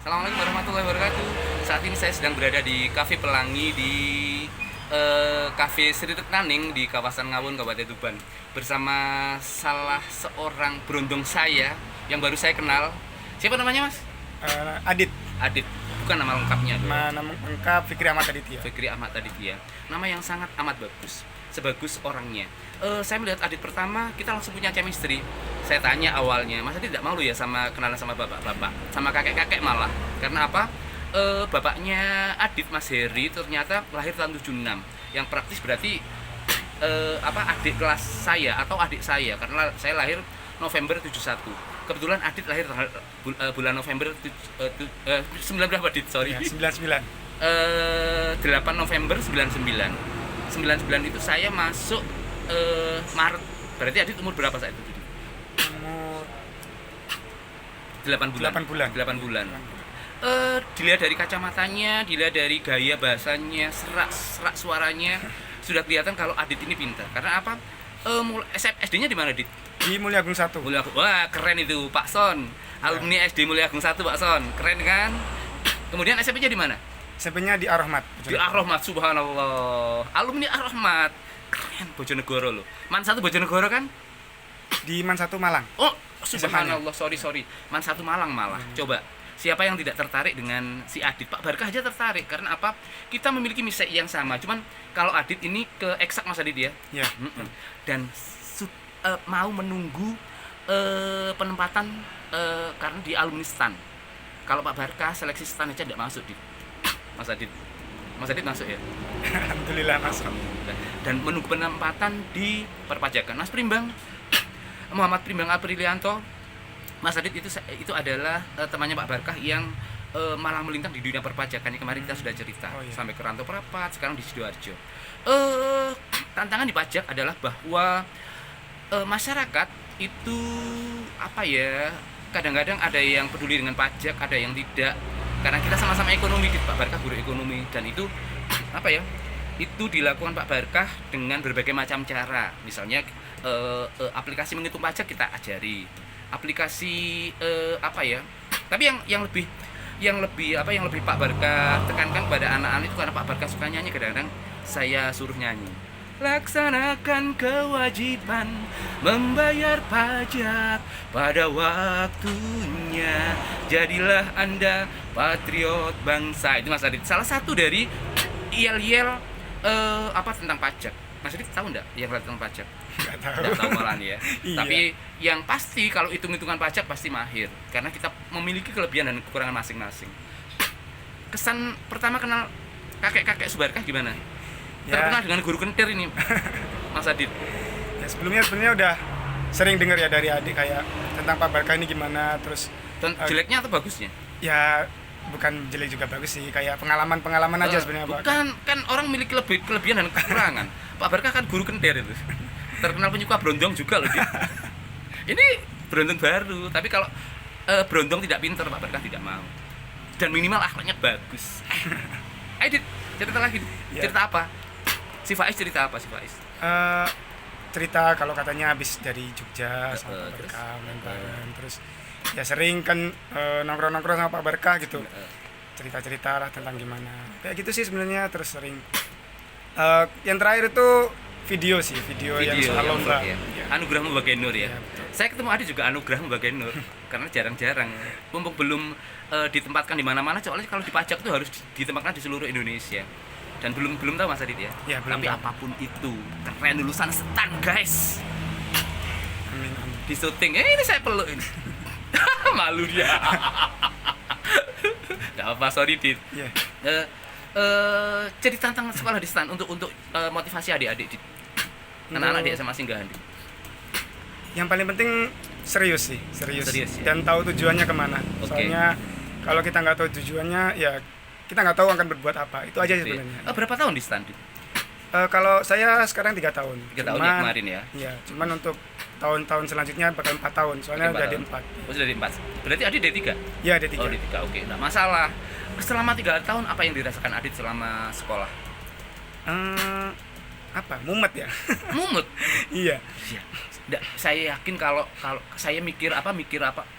Assalamualaikum warahmatullahi wabarakatuh. Saat ini saya sedang berada di Cafe Pelangi di Cafe Sri Naning di kawasan Ngawun, Kabupaten Tuban, bersama salah seorang berondong saya yang baru saya kenal. Siapa namanya, Mas? Adit. Adit. Bukan nama lengkapnya dong. Nama lengkap Fikri Ahmad Aditya. Fikri Ahmad Aditya. Nama yang sangat amat bagus. Sebagus orangnya. Saya melihat Adit pertama, kita langsung punya chemistry. Saya tanya awalnya, Mas Adit tidak malu ya sama kenalan sama bapak-bapak, sama kakek-kakek malah. Karena apa? Bapaknya Adit, Mas Heri, ternyata lahir tahun 76. Yang praktis berarti adik kelas saya atau adik saya, karena saya lahir November 71. Kebetulan Adit lahir bulan November 9 berapa, Adit? Sorry. Ya, 99. 8 November 99. 99 itu saya masuk Maret. Berarti Adit umur berapa saat itu? Umur 8 bulan. 8 bulan. 8 bulan. Dilihat dari kacamatanya, dilihat dari gaya bahasanya, serak suaranya, sudah kelihatan kalau Adit ini pintar. Karena apa? SD-nya di mana, Adit? Di Mulia Agung 1. Wah, keren itu, Pak Son. Alumni SD Mulia Agung 1, Pak Son. Keren kan? Kemudian SMP-nya di mana? SMP-nya di Ar-Rahmat. Di Ar-Rahmat, subhanallah. Alumni Ar-Rahmat. Keren, Bojonegoro loh. Man 1 Bojonegoro kan? Di Man 1 Malang. Oh, subhanallah, sorry. Man 1 Malang malah. Coba, siapa yang tidak tertarik dengan si Adit? Pak Barkah aja tertarik. Karena apa? Kita memiliki misi yang sama. Cuman kalau Adit ini ke eksak, Mas Adit ya. Ya. Dan mau menunggu penempatan karena di alumni STAN. Kalau Pak Barkah seleksi STAN aja tidak masuk, di Mas Adit masuk ya? Alhamdulillah masuk. Dan menunggu penempatan di perpajakan. Mas Primbang, Muhammad Primbang Aprilianto, Mas Adit itu adalah temannya Pak Barkah yang malah melintang di dunia perpajakan. Kemarin kita sudah cerita. Oh, iya. Sampai ke Rantau Prapat, sekarang di Sidoarjo. Tantangan di pajak adalah bahwa masyarakat itu apa ya, kadang-kadang ada yang peduli dengan pajak, ada yang tidak. Karena kita sama-sama ekonomi, Pak Barkah guru ekonomi, dan itu apa ya, itu dilakukan Pak Barkah dengan berbagai macam cara. Misalnya aplikasi menghitung pajak kita ajari, aplikasi apa ya, tapi yang lebih Pak Barkah tekankan pada anak-anak itu, karena Pak Barkah suka nyanyi, kadang-kadang saya suruh nyanyi. Laksanakan kewajiban membayar pajak pada waktunya, jadilah Anda patriot bangsa. Itu Mas Adit, salah satu dari yel-yel tentang pajak. Mas Adit tahu enggak yang tentang pajak? Enggak tahu malah ya. Iya. Tapi yang pasti kalau hitung-hitungan pajak pasti mahir, karena kita memiliki kelebihan dan kekurangan masing-masing. Kesan pertama kenal kakek-kakek Subarkah gimana? Ya. Terkenal dengan guru kentir ini, Mas Adit. Ya, sebelumnya udah sering dengar ya dari adik kayak tentang Pak Barkah ini gimana, terus Jeleknya atau bagusnya? ya bukan jelek juga bagus sih, kayak pengalaman aja sebenarnya Pak. Bukan, kan orang memiliki kelebihan dan kekurangan. Pak Barkah kan guru kentir itu. Terkenal penyuka berondong juga loh dia. Ini berondong baru, tapi kalau berondong tidak pintar, Pak Barkah tidak mau. Dan minimal akhlaknya bagus. Ayo Dit, cerita lagi. Ya. Cerita apa? Si Faiz cerita apa, si Faiz? Cerita kalau katanya habis dari Jogja sama Pak Terus? Barkah bareng, terus ya sering kan nongkrong-nongkrong sama Pak Barkah gitu, cerita-cerita lah tentang gimana kayak gitu sih sebenarnya. Terus sering yang terakhir itu video yang soal lomba ya. ya. Anugerah Membagai Nur ya. Ya, betul. Saya ketemu Adi juga Anugerah Membagai Nur karena jarang-jarang, mumpung belum ditempatkan di mana-mana. Soalnya kalau di pajak itu harus ditempatkan di seluruh Indonesia. Dan belum tahu Mas Adit ya. Ya, belum Tapi tahu. apapun itu, keren, lulusan STAN guys. Amin. Di syuting, ini saya peluk ini. Malu dia. Gak apa, sorry Dit. Ya. Jadi tantang sekolah di STAN untuk motivasi adik-adik Dit. Anak-anak di SMA Singgahan Dit. Yang paling penting serius Serius, ya. dan tahu tujuannya kemana. Oke. Soalnya kalau kita nggak tahu tujuannya, ya kita nggak tahu akan berbuat apa. Itu aja sebenarnya. Berapa tahun di STAN Dit? Kalau saya sekarang 3 tahun. 3 tahun ya kemarin ya. Iya, cuman untuk tahun-tahun selanjutnya bakal 4 tahun. Soalnya udah di 4. Oh, sudah di 4. Berarti Adit D3? Iya, D3. Oh, D3. Oke, enggak masalah. Selama 3 tahun apa yang dirasakan Adit selama sekolah? Apa? Mumet ya? Mumet. Iya. Iya. Saya yakin kalau saya mikir apa,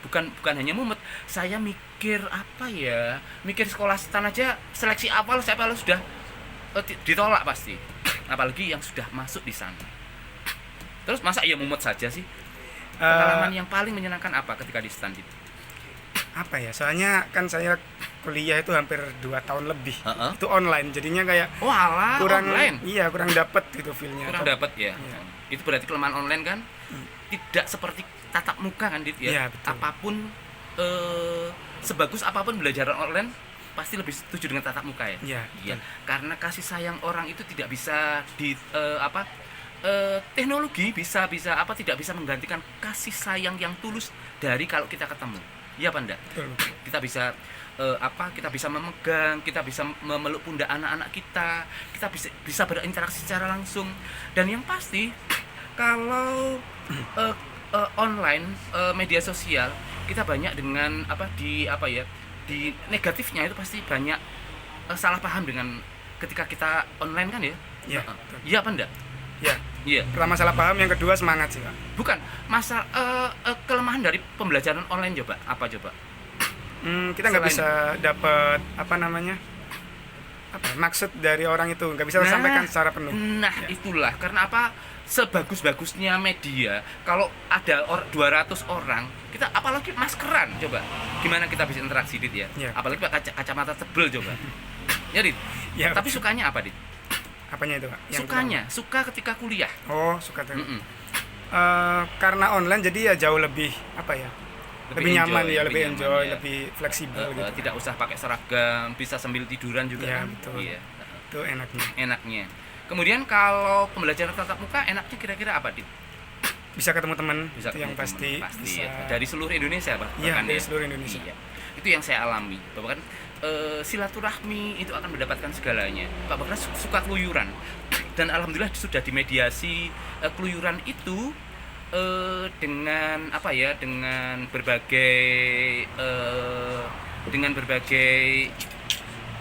bukan hanya mumet. Saya mikir apa ya, mikir sekolah stan aja seleksi awal siapa sudah ditolak pasti, apalagi yang sudah masuk di sana. Terus masa iya mumet saja sih? Pengalaman yang paling menyenangkan apa ketika di stan itu? Apa ya, soalnya kan saya kuliah itu hampir 2 tahun lebih. Heeh. Itu online, jadinya kayak Oh alah, kurang online. iya kurang dapet gitu feel-nya. Kurang dapat ya. Iya. Itu berarti kelemahan online kan? Tidak seperti tatap muka kan Dit ya. Iya, betul. Apapun sebagus apapun belajar online pasti lebih setuju dengan tatap muka ya. Iya, Iya. betul. Karena kasih sayang orang itu tidak bisa di teknologi tidak bisa menggantikan kasih sayang yang tulus dari kalau kita ketemu. Iya apa enggak? Betul. Kita bisa kita bisa memegang, kita bisa memeluk pundak anak-anak kita bisa berinteraksi secara langsung. Dan yang pasti kalau online media sosial kita banyak dengan di negatifnya itu pasti banyak salah paham dengan ketika kita online kan ya. Iya, Heeh. betul. Iya apa enggak? Ya, Iya. pertama salah paham, yang kedua semangat sih, Pak. Bukan masalah kelemahan dari pembelajaran online coba apa coba? Kita nggak Selain- bisa dapat maksud dari orang itu, nggak bisa tersampaikan secara penuh. Nah, Ya. itulah karena apa? Sebagus-bagusnya media, kalau ada 200 orang, kita apalagi maskeran coba. Gimana kita bisa interaksi Dit ya? Ya. Apalagi pakai kacamata tebel coba. Ya Dit. Ya, Tapi sukanya apa Dit? apanya itu, Pak? Yang Sukanya, suka ketika kuliah. pertama. Oh, suka tuh. Mm-mm. Karena online jadi ya jauh lebih lebih nyaman enjoy, ya, lebih nyaman, enjoy, ya. lebih fleksibel gitu. Tidak usah pakai seragam, bisa sambil tiduran juga Ya, kan? betul. Iya. Itu enaknya. Enaknya. Kemudian kalau pembelajaran tatap muka enaknya kira-kira apa Dit? Bisa ketemu teman, Bisa itu yang ketemu teman, pasti. pasti Bisa. ya. Dari seluruh Indonesia bahkan Iya, dari ya. seluruh Indonesia. Iya. Itu yang saya alami bahwa kan silaturahmi itu akan mendapatkan segalanya. Pak Bakras suka keluyuran dan alhamdulillah sudah dimediasi keluyuran itu dengan berbagai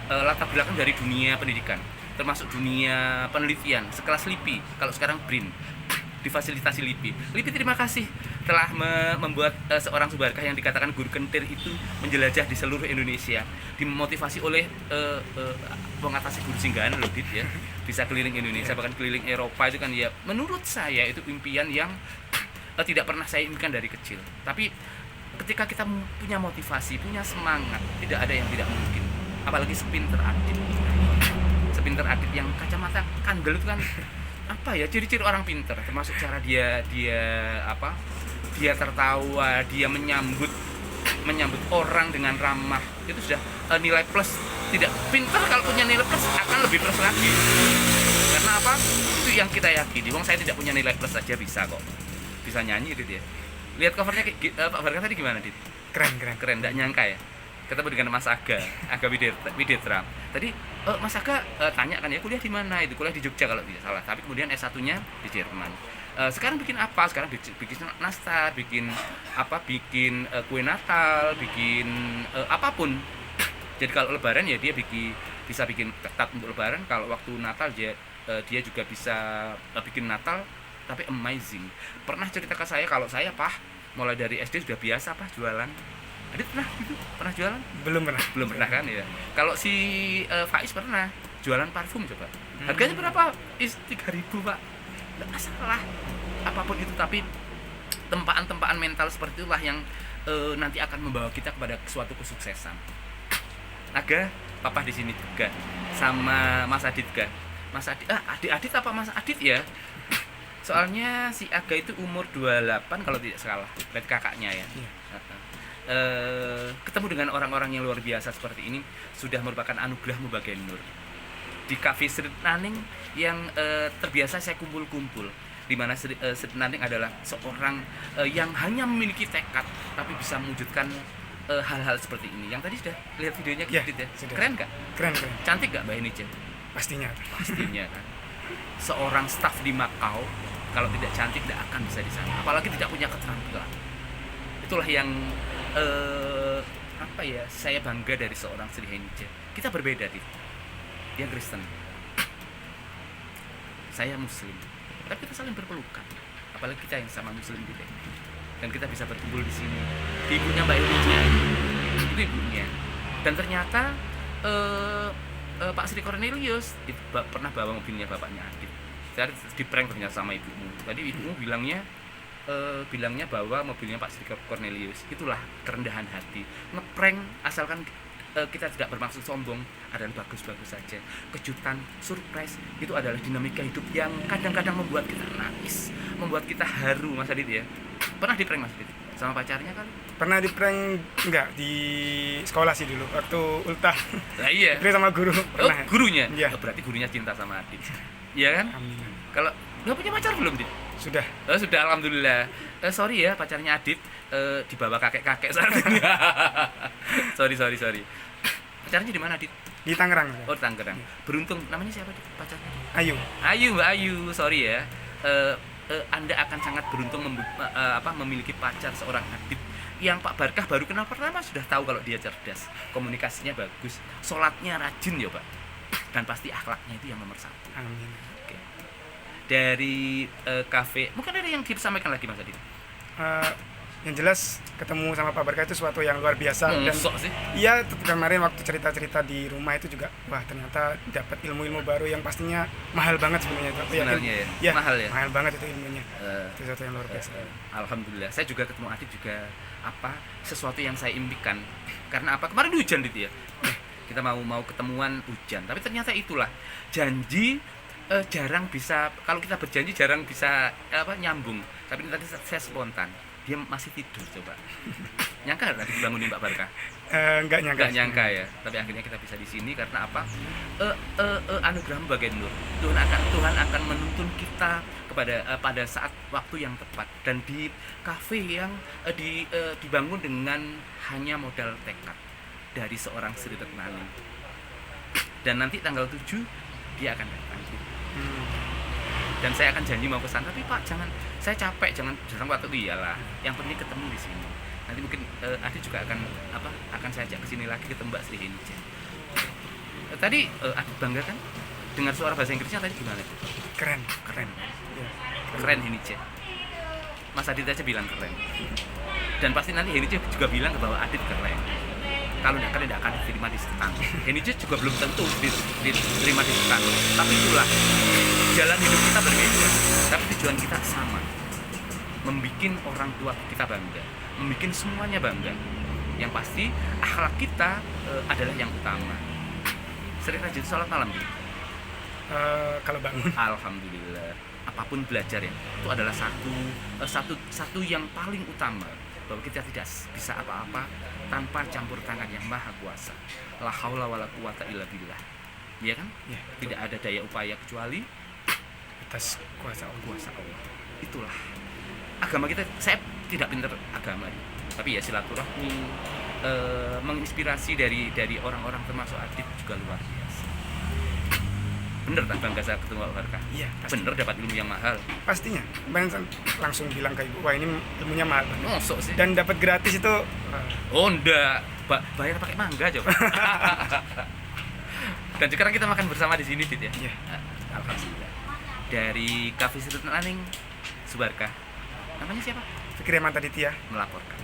latar belakang dari dunia pendidikan, termasuk dunia penelitian sekelas LIPI, kalau sekarang BRIN, difasilitasi LIPI. LIPI terima kasih telah membuat seorang Subarkah yang dikatakan guru kentir itu menjelajah di seluruh Indonesia, dimotivasi oleh pengatasi guru singgahan loh Dit ya, bisa keliling Indonesia bahkan keliling Eropa. Itu kan ya menurut saya itu impian yang tidak pernah saya inginkan dari kecil. Tapi ketika kita punya motivasi, punya semangat, tidak ada yang tidak mungkin. Apalagi sepinter Adit yang kacamata kandel itu kan ciri-ciri orang pinter, termasuk cara dia tertawa, dia menyambut orang dengan ramah, itu sudah nilai plus. Tidak pinter kalau punya nilai plus akan lebih plus lagi. Karena apa? Itu yang kita yakini. Wong saya tidak punya nilai plus saja bisa kok. Bisa nyanyi Dit ya. Lihat covernya Pak Barkah tadi gimana Dit? Keren. Keren, enggak nyangka ya. Ketemu dengan Mas Aga Widitra. Tadi Mas Aga tanya kan ya kuliah di mana? Itu kuliah di Jogja kalau tidak salah. Tapi kemudian S1-nya di Jerman. Sekarang bikin apa? Sekarang bikin nastar, bikin kue Natal, bikin apapun. Jadi kalau Lebaran ya dia bisa bikin ketat untuk Lebaran. Kalau waktu Natal dia juga bisa bikin Natal, tapi amazing. Pernah cerita ke saya kalau saya mulai dari SD sudah biasa jualan. Adit pernah jualan? Belum Pernah kan ya. Kalau si Faiz pernah jualan parfum coba. Harganya berapa? 3.000 Pak. Nggak masalah apapun itu, tapi tempaan-tempaan mental seperti itulah yang nanti akan membawa kita kepada suatu kesuksesan. Aga, papa di sini juga sama Mas Adit ga. Mas Adit, Adit apa Mas Adit ya? Soalnya si Aga itu umur 28 kalau tidak salah, berarti kakaknya ya. Iya. Ketemu dengan orang-orang yang luar biasa seperti ini sudah merupakan anugerahmu bagai Nur. Di Cafe Street Naning yang terbiasa saya kumpul-kumpul, di mana Street Naning adalah seorang yang hanya memiliki tekad tapi bisa mewujudkan hal-hal seperti ini. Yang tadi sudah lihat videonya Ya, Dit ya. sudah. Keren nggak? Keren. Cantik nggak Mbak Enice? Pastinya. Pastinya kan. Seorang staf di Macau kalau tidak cantik tidak akan bisa di sana, apalagi tidak punya keterampilan. Itulah yang saya bangga dari seorang Sri Henice. Kita berbeda dia Kristen, saya Muslim, tapi kita saling berpelukan. Apalagi kita yang sama Muslim dan kita bisa berkumpul di sini di ibunya Mbak Henice. itu ibunya. Dan ternyata Pak Sri Cornelius itu pernah bawa mobilnya bapaknya Adit. Saya di prank ternyata sama ibumu. Tadi ibumu bilangnya bahwa mobilnya Pak Sri Cornelius. Itulah kerendahan hati. Ngeprank asalkan kita tidak bermaksud sombong adalah bagus-bagus saja. Kejutan, surprise itu adalah dinamika hidup yang kadang-kadang membuat kita nangis, membuat kita haru, Mas Adit ya. Pernah di prank Mas Adit sama pacarnya kali? Pernah di prank enggak di sekolah sih dulu waktu ultah. Nah iya. Prank sama guru. Oh, Pernah. gurunya? Iya. Oh, berarti gurunya cinta sama Adit. Iya kan? Amin. Kalau nggak punya pacar belum, Dit? Sudah. Oh, sudah, alhamdulillah. Sorry ya, pacarnya Adit dibawa kakek-kakek saat ini. sorry. Pacarnya di mana, Adit? Di Tangerang. Oh, di Tangerang. Beruntung. Namanya siapa, Dit, pacarnya? Ayu. Ayu, Mbak Ayu. Sorry ya. Anda akan sangat beruntung memiliki pacar seorang Adit yang Pak Barkah baru kenal pertama sudah tahu kalau dia cerdas, komunikasinya bagus, sholatnya rajin ya Pak, dan pasti akhlaknya itu yang nomor satu. Amin. Oke. Dari kafe, mungkin ada yang disampaikan lagi Mas Adit? Yang jelas ketemu sama Pak Barkah itu suatu yang luar biasa. Dan Sok sih. iya, kemarin waktu cerita-cerita di rumah itu juga, wah ternyata dapat ilmu-ilmu baru yang pastinya mahal banget sebenarnya. Tapi Sebenarnya ya? Mahal ya? Mahal banget itu ilmunya. Eh, Itu sesuatu yang luar biasa. Alhamdulillah, saya juga ketemu Adit juga sesuatu yang saya impikan. Karena apa? Kemarin hujan gitu ya. Kita mau ketemuan hujan, tapi ternyata itulah janji jarang bisa, kalau kita berjanji jarang bisa nyambung. Tapi tadi saya spontan. Dia masih tidur coba. Nyangka nggak tadi dibangunin Pak Barkah? Enggak nyangka. Nggak nyangka ya. Tapi akhirnya kita bisa di sini karena apa? Anugerah bagai nur. Tuhan akan menuntun kita pada saat waktu yang tepat, dan di kafe yang dibangun dengan hanya modal tekad dari seorang Sri Retnani. Dan nanti tanggal 7 dia akan datang. Dan saya akan janji mau ke sana, tapi Pak jangan, saya capek, jangan waktu itu, iyalah. Yang penting ketemu di sini. Nanti mungkin Adit juga akan saya ajak ke sini lagi, ketemu Mbak Sri ini. Tadi Adit bangga kan dengar suara bahasa Inggrisnya tadi gimana? Keren. Ya, keren Henice. Mas Adit aja bilang keren. Dan pasti nanti Henice juga bilang bahwa Adit keren. Kalau tidak akan diterima di stang. Henice juga belum tentu diterima di stang. Tapi itulah jalan hidup kita berbeda. Tapi tujuan kita sama. Membikin orang tua kita bangga, membikin semuanya bangga. Yang pasti akhlak kita adalah yang utama. Sering rajin sholat malam gitu. Kalau bangun. Alhamdulillah. Apapun belajar ya, itu adalah satu yang paling utama, bahwa kita tidak bisa apa-apa tanpa campur tangan yang maha kuasa. La haula wala quwata illa billah. Iya kan? Ya, Tidak ada daya upaya kecuali atas kuasa Allah. Itulah agama kita. Saya tidak pintar agama, tapi ya silaturahmi, menginspirasi dari orang-orang termasuk Adit juga luar biasa. Bener tak bangga saya ketemu Pak Barkah? Iya, pasti. Bener dapat ilmu yang mahal. Pastinya. Kemarin langsung bilang ke ibu, wah ini ilmunya mahal banget. Mosok sih. Dan dapat gratis itu. Oh enggak, bayar pakai mangga coba. Dan sekarang kita makan bersama di sini, Dit ya. Iya. Alhamdulillah. Dari Cafe Sri Retnani Subarkah. Namanya siapa? Fikri Mantaditya Melaporkan.